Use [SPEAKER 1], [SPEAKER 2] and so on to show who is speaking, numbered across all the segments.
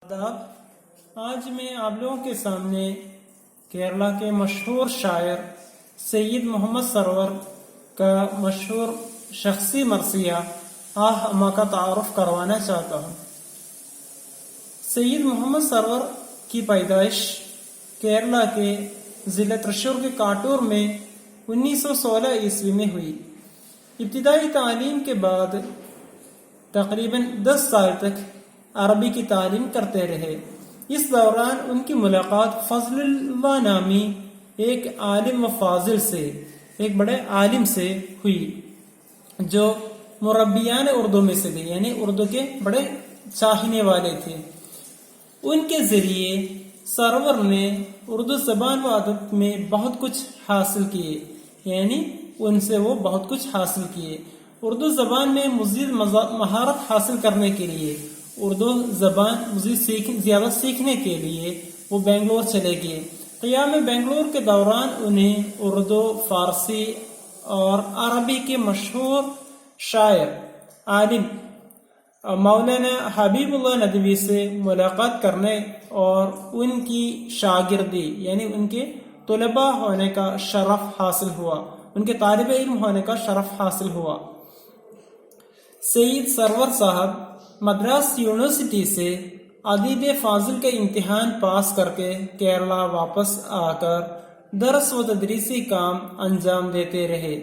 [SPEAKER 1] آج میں آپ لوگوں کے سامنے کیرلا کے مشہور شاعر سید محمد سرور کا مشہور شخصی مرثیہ آہ اما کا تعارف کروانا چاہتا ہوں۔ سید محمد سرور کی پیدائش کیرلا کے ضلع ترشور کے کاٹور میں 1916 عیسوی میں ہوئی۔ ابتدائی تعلیم کے بعد تقریباً 10 سال تک عربی کی تعلیم کرتے رہے۔ اس دوران ان کی ملاقات فضل اللہ نامی ایک عالم و فاضل سے، ایک بڑے عالم سے ہوئی جو مربیان اردو میں سے تھے، یعنی اردو کے بڑے چاہنے والے تھے۔ ان کے ذریعے سرور نے اردو زبان و ادب میں بہت کچھ حاصل کیے، یعنی ان سے وہ بہت کچھ حاصل کیے۔ اردو زبان میں مزید مہارت حاصل کرنے کے لیے، اردو زبان مزید زیادہ سیکھنے کے لیے وہ بنگلور چلے گئے۔ قیام بنگلور کے دوران انہیں اردو، فارسی اور عربی کے مشہور شاعر عالم مولانا حبیب اللہ ندوی سے ملاقات کرنے اور ان کی شاگردی یعنی ان کے طلباء ہونے کا شرف حاصل ہوا، ان کے طالب علم ہونے کا شرف حاصل ہوا۔ سید سرور صاحب مدراس یونیورسٹی سے ادیب فاضل کا امتحان پاس کر کے کیرلا واپس آ کر درس و تدریسی کام انجام دیتے رہے۔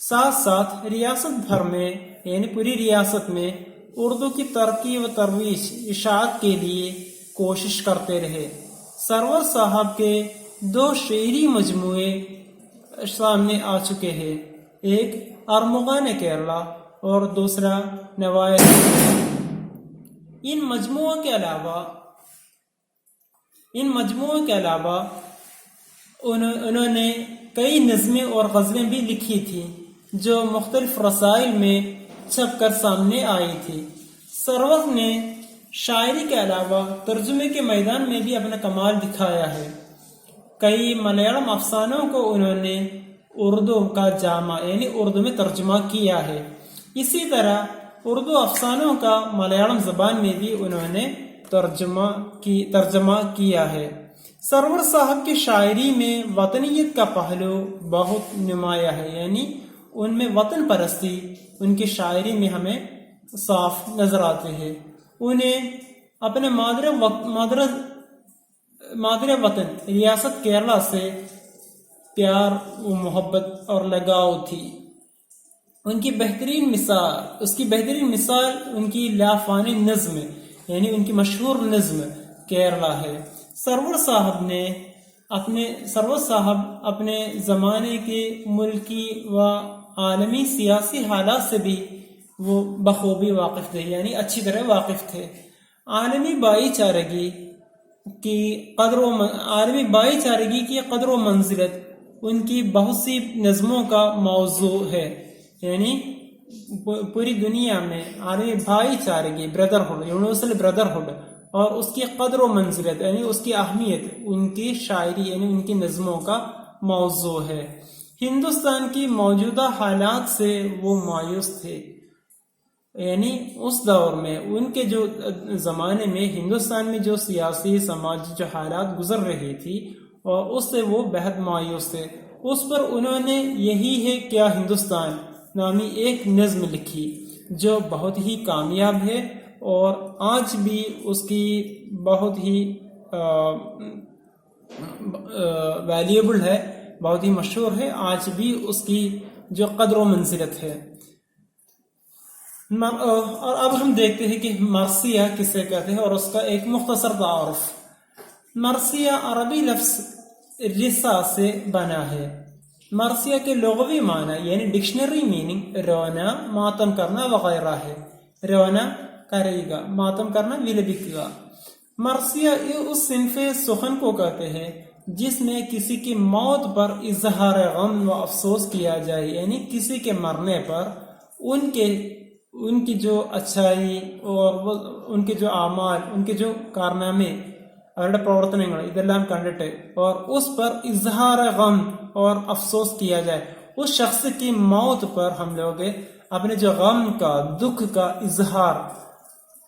[SPEAKER 1] ساتھ ساتھ ریاست بھر میں یعنی پوری ریاست میں اردو کی ترقی و ترویج اشاعت کے لیے کوشش کرتے رہے۔ سرور صاحب کے 2 شعری مجموعے سامنے آ چکے ہیں، ایک ارمغان کیرلا اور دوسرا نوائے۔ ان مجموعوں کے علاوہ انہوں نے کئی نظمیں اور غزلیں بھی لکھی تھی جو مختلف رسائل میں چھپ کر سامنے آئی تھی۔ سرور نے شاعری کے علاوہ ترجمے کے میدان میں بھی اپنا کمال دکھایا ہے۔ کئی ملیالم افسانوں کو انہوں نے اردو کا جامع یعنی اردو میں ترجمہ کیا ہے۔ اسی طرح اردو افسانوں کا ملیالم زبان میں بھی انہوں نے ترجمہ کیا ہے۔ سرور صاحب کی شاعری میں وطنیت کا پہلو بہت نمایاں ہے، یعنی ان میں وطن پرستی ان کی شاعری میں ہمیں صاف نظر آتے ہیں۔ انہیں اپنے مادر وطن ریاست کیرلا سے پیار و محبت اور لگاؤ تھی۔ اس کی بہترین مثال ان کی لافانی نظم یعنی ان کی مشہور نظم کیرلا ہے۔ سرور صاحب اپنے زمانے کے ملکی و عالمی سیاسی حالات سے بھی وہ بخوبی واقف تھے، یعنی اچھی طرح واقف تھے۔ عالمی بھائی چارگی کی قدر و منزلت ان کی بہت سی نظموں کا موضوع ہے، یعنی پوری دنیا میں عالمی بھائی چارگی، بردرہڈ، یونیورسل بردرہڈ اور اس کی قدر و منزلت یعنی اس کی اہمیت ان کی شاعری یعنی ان کی نظموں کا موضوع ہے۔ ہندوستان کی موجودہ حالات سے وہ مایوس تھے، یعنی اس دور میں ان کے جو زمانے میں ہندوستان میں جو سیاسی سماجی جو حالات گزر رہی تھی اور اس سے وہ بہت مایوس تھے۔ اس پر انہوں نے یہی ہے کیا ہندوستان نامی ایک نظم لکھی جو بہت ہی کامیاب ہے اور آج بھی اس کی بہت ہی ویلیوبل ہے، بہت ہی مشہور ہے، آج بھی اس کی جو قدر و منزلت ہے۔ اور اب ہم دیکھتے ہیں کہ مرثیہ کسے کہتے ہیں اور اس کا ایک مختصر تعارف۔ مرثیہ عربی لفظ رثا سے بنا ہے۔ مرثیہ کے لغوی معنی یعنی ڈکشنری میننگ رونا، ماتم کرنا وغیرہ ہے۔ رونا کرے گا، ماتم کرنا ولبک گا۔ مرثیہ اس صنف سخن کو کہتے ہیں جس میں کسی کی موت پر اظہار غم و افسوس کیا جائے، یعنی کسی کے مرنے پر ان کی جو اچھائی اور ان کے جو اعمال، ان کے جو کارنامے അവരുടെ പ്രവർത്തനങ്ങൾ ഇതെല്ലാം കണ്ടിട്ട് اور اس پر اظہار غم اور افسوس کیا جائے۔ اس شخص کی موت پر ہم لوگ اپنے جو غم کا، دکھ کا اظہار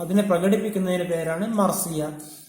[SPEAKER 1] അതിനെ പ്രകടിപ്പിക്കുന്നതിന്റെ പേരാണ് മർസിയ.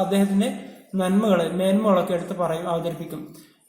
[SPEAKER 1] അദ്ദേഹത്തിന്റെ നന്മകളെ മേന്മകളൊക്കെ എടുത്ത് പറയും, അവതരിപ്പിക്കും.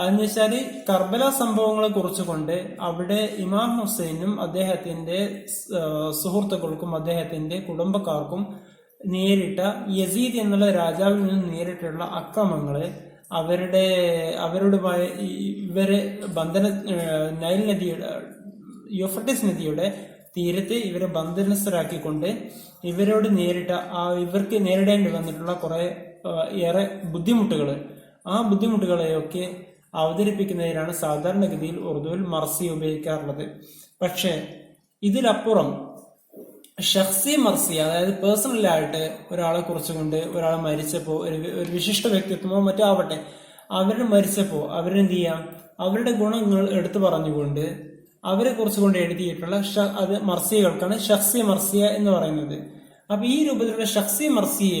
[SPEAKER 1] എന്നുവെച്ചാൽ കർബല സംഭവങ്ങളെ കുറിച്ചുകൊണ്ട് അവിടെ ഇമാം ഹുസൈനും അദ്ദേഹത്തിന്റെ സുഹൃത്തുക്കൾക്കും അദ്ദേഹത്തിന്റെ കുടുംബക്കാർക്കും നേരിട്ട യസീദ് എന്നുള്ള രാജാവിൽ നിന്ന് നേരിട്ടുള്ള അക്രമങ്ങളെ അവരുമായി ഇവരെ നൈൽ നദിയുടെ, യൂഫ്രട്ടീസ് നദിയുടെ തീരത്ത് ഇവരെ ബന്ധനസ്ഥരാക്കിക്കൊണ്ട് ഇവർക്ക് നേരിടേണ്ടി വന്നിട്ടുള്ള കുറെ ഏറെ ബുദ്ധിമുട്ടുകൾ, ആ ബുദ്ധിമുട്ടുകളെയൊക്കെ അവതരിപ്പിക്കുന്നതിനാണ് സാധാരണഗതിയിൽ ഉറുദുവിൽ മർസി ഉപയോഗിക്കാറുള്ളത്. പക്ഷെ ഇതിലപ്പുറം ഷഖ്സി മർസി, അതായത് പേഴ്സണലായിട്ട് ഒരാളെ കുറിച്ചുകൊണ്ട്, ഒരാൾ മരിച്ചപ്പോ, ഒരു വിശിഷ്ട വ്യക്തിത്വമോ മറ്റോ ആവട്ടെ, അവരുടെ മരിച്ചപ്പോ അവരെന്ത് ചെയ്യാം, അവരുടെ ഗുണങ്ങൾ എടുത്തു പറഞ്ഞുകൊണ്ട് അവരെ കുറിച്ചുകൊണ്ട് എഴുതിയിട്ടുള്ള അത് മർസിയകൾക്കാണ് ഷഖ്സി മർസിയ എന്ന് പറയുന്നത്. അപ്പൊ ഈ രൂപത്തിലുള്ള ഷഖ്സി മർസിയെ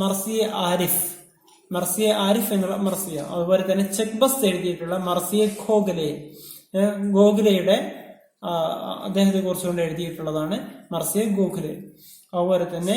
[SPEAKER 1] മർസിയ ആരിഫ് എന്നുള്ള മർസിയ, അതുപോലെ തന്നെ ചെക്ബസ് എഴുതിയിട്ടുള്ള മർസിയ ഗോഖലെയുടെ അദ്ദേഹത്തെ കുറിച്ചുകൊണ്ട് എഴുതിയിട്ടുള്ളതാണ് മർസിയ ഗോഖലെ. അതുപോലെ തന്നെ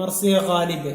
[SPEAKER 1] മർസിയ ഗാലിബ്,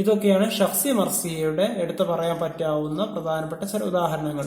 [SPEAKER 1] ഇതൊക്കെയാണ് ഷഖ്സി മർസിയയുടെ എടുത്തു പറയാൻ പറ്റാവുന്ന പ്രധാനപ്പെട്ട ചില ഉദാഹരണങ്ങൾ.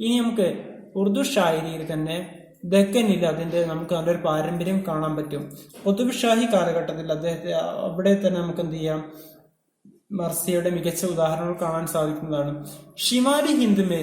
[SPEAKER 1] ഇനി നമുക്ക് ഉറുദു ഷായരിയിൽ തന്നെ ദക്കനിൽ അതിന്റെ നമുക്ക് നല്ലൊരു പാരമ്പര്യം കാണാൻ പറ്റും. കുതുബ് ഷാഹി കാലഘട്ടത്തിൽ അവിടെ തന്നെ നമുക്ക് എന്ത് ചെയ്യാം, മർസിയയുടെ മികച്ച ഉദാഹരണങ്ങൾ കാണാൻ സാധിക്കുന്നതാണ്. ഷിമാലി ഹിന്ദ് മേ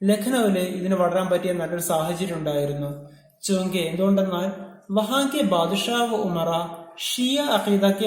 [SPEAKER 1] ലഖ്നൌവില് ഇതിന് വളരാൻ പറ്റിയ നല്ലൊരു സാഹചര്യം ഉണ്ടായിരുന്നു. ചൂങ്കെ എന്തുകൊണ്ടെന്നാൽ വഹാ കെ ബാദുഷാഹ് ഉമറ ഷിയ അഖീദ കെ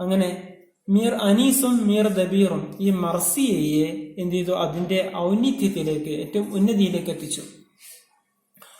[SPEAKER 1] അങ്ങനെ മീർ അനീസും മീർ ദബീറും ഈ മർസിയയെ എന്ത് ചെയ്തു, അതിന്റെ ഔന്നിത്യത്തിലേക്ക്, ഏറ്റവും ഉന്നതിയിലേക്ക് എത്തിച്ചു.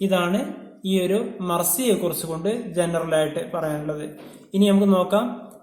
[SPEAKER 1] ഇതാണ് ഈ ഒരു മർസിയെ കുറിച്ചുകൊണ്ട് ജനറൽ ആയിട്ട് പറയാനുള്ളത്. ഇനി നമുക്ക് നോക്കാം.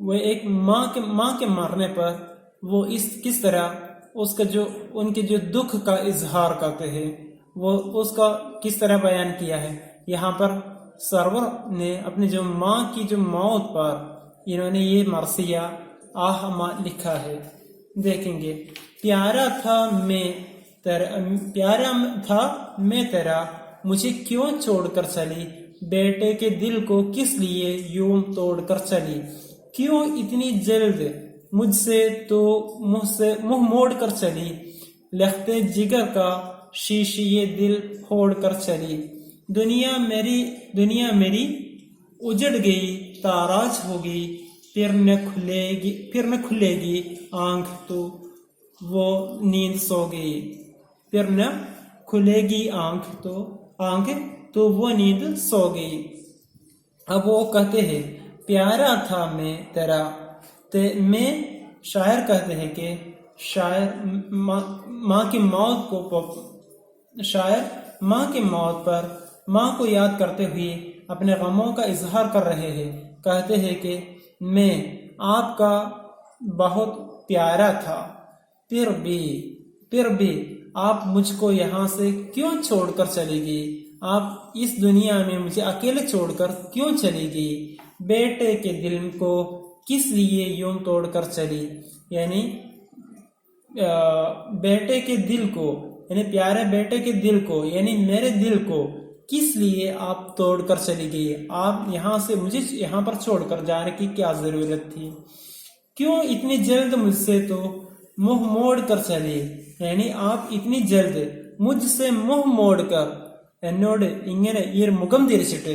[SPEAKER 1] وہ ایک ماں کے مرنے پر وہ کس طرح اس کا ان کے جو دکھ کا اظہار کرتے ہیں وہ اس کا کس طرح بیان کیا ہے. یہاں پر سرور نے اپنی جو ماں کی جو موت پر انہوں نے یہ مرثیہ لکھا ہے. دیکھیں گے. پیارا تھا میں تیرا مجھے کیوں چھوڑ کر چلی، بیٹے کے دل کو کس لیے یوں توڑ کر چلی، کیوں اتنی جلد مجھ سے منہ موڑ کر چلی، لختے جگر کا شیشے دل پھوڑ کر چلی. دنیا میری اجڑ گئی، تاراج ہوگی، پھر نہ کھلے گی آنکھ تو وہ نیند سو گئی. پھر نہ کھلے گی آنکھ تو وہ نیند سو گئی. اب وہ کہتے ہیں پیارا تھا میں تیرا. میں شاعر کہتے ہیں کہ ماں کی موت پر ماں کو یاد کرتے ہوئے اپنے غموں کا اظہار کر رہے ہیں. کہتے ہیں کہ میں آپ کا بہت پیارا تھا، پھر بھی آپ مجھ کو یہاں سے کیوں چھوڑ کر چلی گئی، آپ اس دنیا میں مجھے اکیلے چھوڑ کر کیوں چلی گئی، بیٹے کے دل کو کس لیے یوں توڑ کر چلی. یعنی بیٹے کے دل کو، یعنی پیارے بیٹے کے دل کو، یعنی میرے دل کو کس لیے آپ توڑ کر چلی گئی، آپ مجھے یہاں پر چھوڑ کر جانے کی کیا ضرورت تھی، کیوں اتنی جلد مجھ سے تو منہ موڑ کر چلی. یعنی آپ اتنی جلد مجھ سے منہ موڑ کر എന്നോട് ഇങ്ങനെ ഈ ഒരു മുഖം തിരിച്ചിട്ട്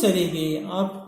[SPEAKER 1] ചലി ഗയി, ആപ്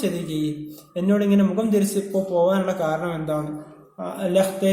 [SPEAKER 1] ചലി ഗയി, എന്നോട് ഇങ്ങനെ മുഖം തിരിച്ചിപ്പോ പോവാനുള്ള കാരണം എന്താണ്. ലഖ്തെ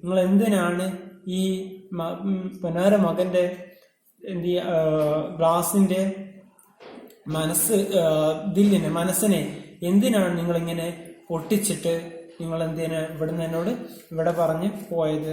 [SPEAKER 1] നിങ്ങൾ എന്തിനാണ് ഈ പൊന്നാര മകന്റെ ഗ്ലാസിന്റെ മനസ്സിനെ എന്തിനാണ് നിങ്ങൾ ഇങ്ങനെ പൊട്ടിച്ചിട്ട് നിങ്ങൾ എന്തിനാ ഇവിടെ പറഞ്ഞ് പോയത്.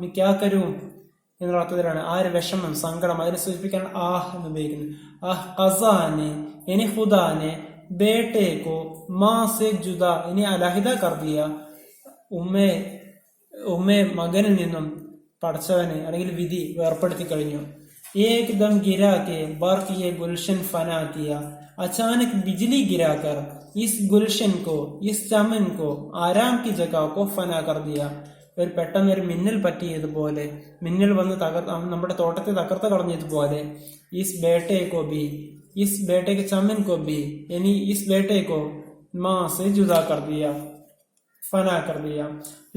[SPEAKER 1] മി ക്യാ കരൂ എന്നുള്ള അർത്ഥത്തിലാണ്. ആ ഒരു വിഷമം, സങ്കടം അതിനെ സൂചിപ്പിക്കാൻ എന്ന് ഉപയോഗിക്കുന്നത്. ഖസാനെ ഇനി ഖുദാനെ ബേട്ടെ കോ മാ സെ ജുദാ ഇനി അലഹിദ കർ ദിയ, ഉമ്മയെ മകനിൽ നിന്നും പടച്ചവന് അല്ലെങ്കിൽ വിധി വേർപ്പെടുത്തി കഴിഞ്ഞു. ഏക് ദം ഗിരാ കെ ബർഖ് യെ ഗുൽഷൻ ഫനാ കിയ, അചാനക് ബിജ്ലി ഗിരാ കർ ഇസ് ഗുൽഷൻ കോ ഇസ് ചമൻ കോ ആരാം കി ജഗ കോ ഫനാ കർ ദിയ. ഒരു പെട്ടെന്നൊരു മിന്നൽ പറ്റിയതുപോലെ, മിന്നൽ വന്ന് നമ്മുടെ തോട്ടത്തെ തകർത്ത് കളഞ്ഞതുപോലെ, ഇസ് ബേട്ടെ കോ ബി ഇസ് ബേട്ടെ കെ ചമൻ കോ ബി ഇനി ഇസ് ബേട്ടെ കോ മാ സെ ജുദാ കർ ദിയ, ഫനാ കർ ദിയ.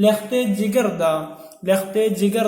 [SPEAKER 1] ലഖ്തെ ജിഗർ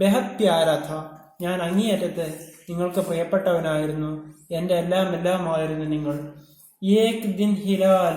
[SPEAKER 1] ബെഹദ് പ്യാര ഥ, ഞാൻ അങ്ങേയറ്റത്ത് നിങ്ങൾക്ക് പ്രിയപ്പെട്ടവനായിരുന്നു, എന്റെ എല്ലാമായിരുന്നു നിങ്ങൾ. ഏക് ദിൻ ഹിലാൽ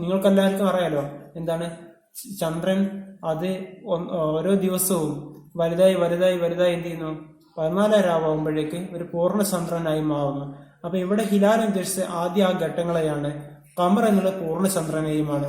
[SPEAKER 1] നിങ്ങൾക്കെല്ലാവർക്കും അറിയാലോ എന്താണ് ചന്ദ്രൻ. അത് ഓരോ ദിവസവും വലുതായി എന്ത് ചെയ്യുന്നു, 14 രാവാകുമ്പോഴേക്ക് ഒരു പൂർണ്ണ ചന്ദ്രനായി മാറുന്നു. അപ്പൊ ഇവിടെ ഹിലാൽ ഉദ്ദേശിച്ച ആദ്യ ആ ഘട്ടങ്ങളെയാണ്, കമർ എന്നുള്ള പൂർണ്ണ ചന്ദ്രനെയുമാണ്.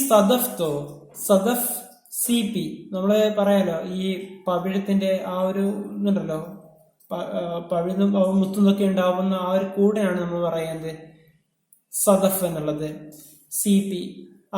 [SPEAKER 1] സദഫ് CP നമ്മള് പറയാലോ, ഈ പവിഴത്തിന്റെ ആ ഒരു ഇതുണ്ടല്ലോ, പവിഴും മുത്തുന്നൊക്കെ ഉണ്ടാവുന്ന ആ ഒരു കൂടെയാണ് നമ്മൾ പറയുന്നത് സദഫ് എന്നുള്ളത്, CP.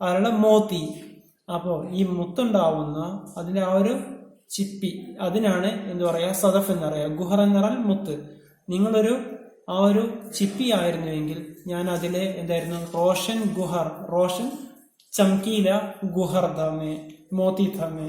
[SPEAKER 1] അല്ല മോത്തി. അപ്പോ ഈ മുത്തുണ്ടാവുന്ന അതിന്റെ ആ ഒരു ചിപ്പി, അതിനാണ് എന്ത് പറയാ, സദഫ് എന്ന് പറയാ. ഗുഹർ എന്ന് പറഞ്ഞാൽ മുത്ത്. നിങ്ങളൊരു ആ ഒരു ചിപ്പി ആയിരുന്നുവെങ്കിൽ ഞാൻ അതിലെ എന്തായിരുന്നു, റോഷൻ ഗുഹർ, റോഷൻ ചംകീല ഗുഹർ ദമേ, മോത്തി ഥമേ.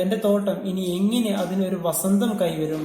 [SPEAKER 1] എന്റെ തോട്ടം ഇനി എങ്ങനെ അതിനൊരു വസന്തം കൈവരും.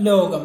[SPEAKER 1] ലോകം.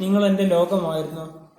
[SPEAKER 1] നിങ്ങൾ എന്റെ ലോകമായിരുന്നു.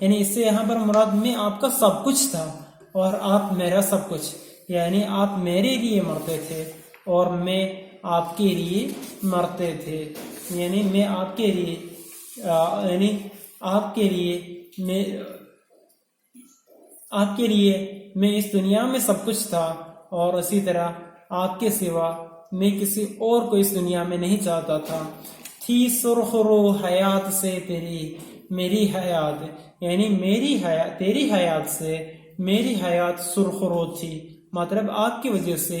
[SPEAKER 1] یعنی اس سے یہاں پر مراد میں آپ کا سب کچھ تھا اور آپ میرا سب کچھ، یعنی آپ میرے لیے مرتے تھے اور میں آپ کے لیے مرتے تھے، یعنی میں آپ کے لیے یعنی آپ کے لیے میں اس دنیا میں سب کچھ تھا، اور اسی طرح آپ کے سوا میں کسی اور کو اس دنیا میں نہیں چاہتا تھا۔ تھی سرخ رو حیات سے تیری میری حیات، یعنی تیری حیات سے میری حیات سرخ رو تھی، مطلب آپ کی وجہ سے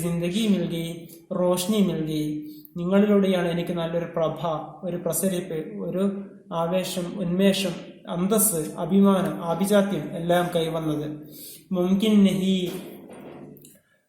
[SPEAKER 1] ജിന്ദഗി മിൽ ഗയി, റോഷ്നി മിൽ ഗയി. നിങ്ങളിലൂടെയാണ് എനിക്ക് നല്ലൊരു പ്രഭ, ഒരു പ്രസരിപ്പ്, ഒരു ആവേശം, ഉന്മേഷം, അന്തസ്, അഭിമാനം, ആഭിജാത്യം എല്ലാം കൈവന്നത്.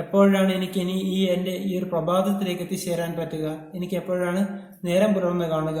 [SPEAKER 1] എപ്പോഴാണ് എനിക്ക് ഇനി എൻ്റെ ഈ ഒരു പ്രഭാതത്തിലേക്ക് എത്തിച്ചേരാൻ പറ്റുക, എനിക്ക് എപ്പോഴാണ് നേരം പുലർന്ന് കാണുക.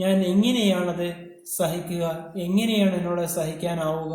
[SPEAKER 1] ഞാൻ എങ്ങനെയാണത് സഹിക്കുക, എങ്ങനെയാണ് എന്നോട് സഹിക്കാനാവുക.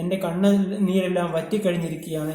[SPEAKER 1] എൻ്റെ കണ്ണ് നീരെല്ലാം വറ്റിക്കഴിഞ്ഞിരിക്കുകയാണ്,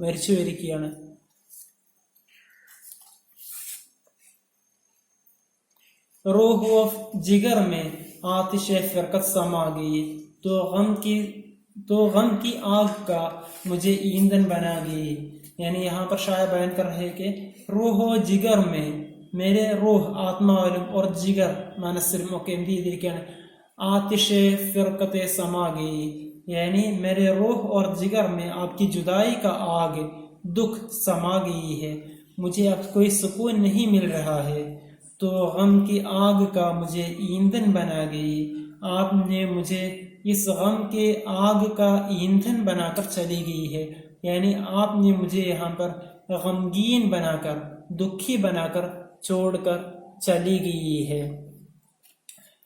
[SPEAKER 1] മരിച്ചു വരികയാണ്. روح و جگر میں آتش فرقت سما گئی، تو غم کی آگ کا مجھے ایندھن بنا گئی. یعنی یہاں پر شاعر بیان کر رہے کہ روح و جگر میں میرے روح ആത്മാവിലും اور جگر മനസ്സിലും ഒക്കെ എന്ത് ചെയ്തിരിക്കുകയാണ്, آتش فرقت سما گئی. یعنی میرے روح اور جگر میں آپ کی جدائی کا آگ دکھ سما گئی ہے، مجھے اب کوئی سکون نہیں مل رہا ہے. تو غم کی آگ کا مجھے ایندھن بنا گئی. آپ نے مجھے اس غم کے آگ کا ایندھن بنا کر چلی گئی ہے. یعنی آپ نے مجھے یہاں پر غمگین بنا کر، دکھی بنا کر چھوڑ کر چلی گئی ہے.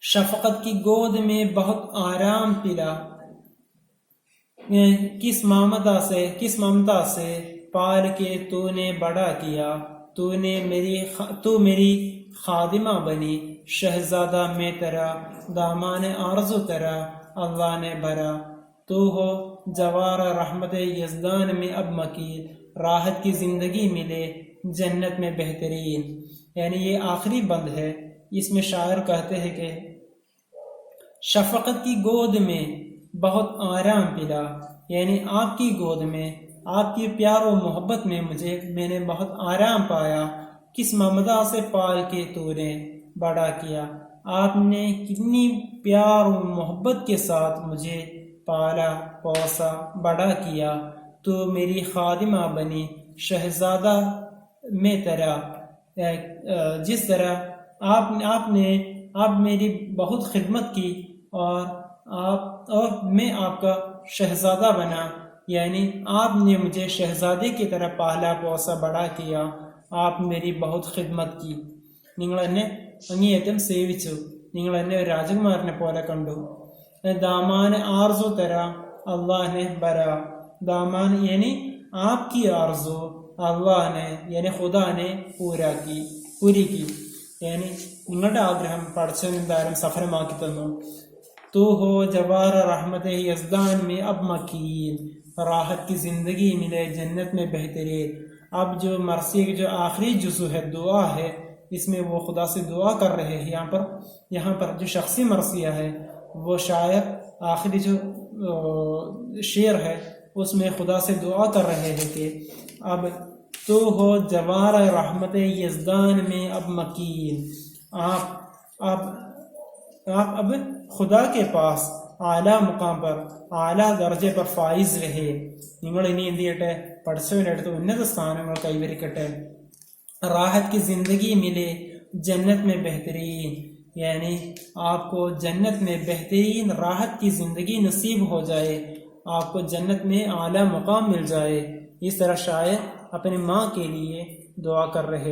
[SPEAKER 1] شفقت کی گود میں بہت آرام پلا، کس ممتا سے پال کے تو نے بڑا کیا. تو میری خادمہ بنی، شہزادہ میں تیرا، دامان آرزو تیرا اللہ نے بھرا. تو ہو جوار رحمت یزدان میں اب مکین، راحت کی زندگی ملے جنت میں بہترین. یعنی یہ آخری بند ہے، اس میں شاعر کہتے ہیں کہ شفقت کی گود میں بہت آرام پلا، یعنی آپ کی گود میں، آپ کی پیار و محبت میں میں نے بہت آرام پایا. کس ممتا سے پال کے تو نے بڑا کیا. آپ نے کتنی پیار و محبت کے ساتھ مجھے پالا پوسا بڑا کیا. تو میری خادمہ بنی، شہزادہ میں تیرا، جس طرح آپ میری بہت خدمت کی اور میں آپ کا شہزادہ بنا. یعنی آپ نے مجھے شہزادے کی طرح پالا پوسا بڑا کیا. آپ میری بہت خدمت کی. നിങ്ങൾ എന്നെ അങ്ങേയറ്റം സേവിച്ചു, നിങ്ങൾ എന്നെ ഒരു രാജകുമാരനെ പോലെ കണ്ടു. دامان آرزو تیرا اللہ نے بھرا. دامان یعنی آپ کی آرزو اللہ نے یعنی خدا نے പൂരി کی. یعنی നിങ്ങളുടെ ആഗ്രഹം പടച്ചവൻ എന്തായാലും സഫലമാക്കി തന്നു. تو ہو جوار رحمت یزدان میں اب مکین، راحت کی زندگی ملے جنت میں بہترین. اب جو مرثی جو آخری جزو ہے، دعا ہے، اس میں وہ خدا سے دعا کر رہے ہیں. یہاں پر جو شخصی مرثیہ ہے، وہ شاعر آخری جو شعر ہے اس میں خدا سے دعا کر رہے ہیں کہ اب تو ہو جوار رحمت یزدان میں اب مکین، آپ اب خدا کے پاس اعلیٰ مقام پر، اعلیٰ درجے پر فائز رہے. നിങ്ങൾ ഇനി എന്ത് ചെയ്യട്ടെ, പടച്ചവന്റെ അടുത്ത് ഉന്നത സ്ഥാനങ്ങൾ കൈവരിക്കട്ടെ. راحت کی زندگی ملے جنت میں بہترین، یعنی آپ کو جنت میں بہترین راحت کی زندگی نصیب ہو جائے، آپ کو جنت میں اعلیٰ مقام مل جائے. اس طرح شاعر اپنی ماں کے لیے دعا کر رہے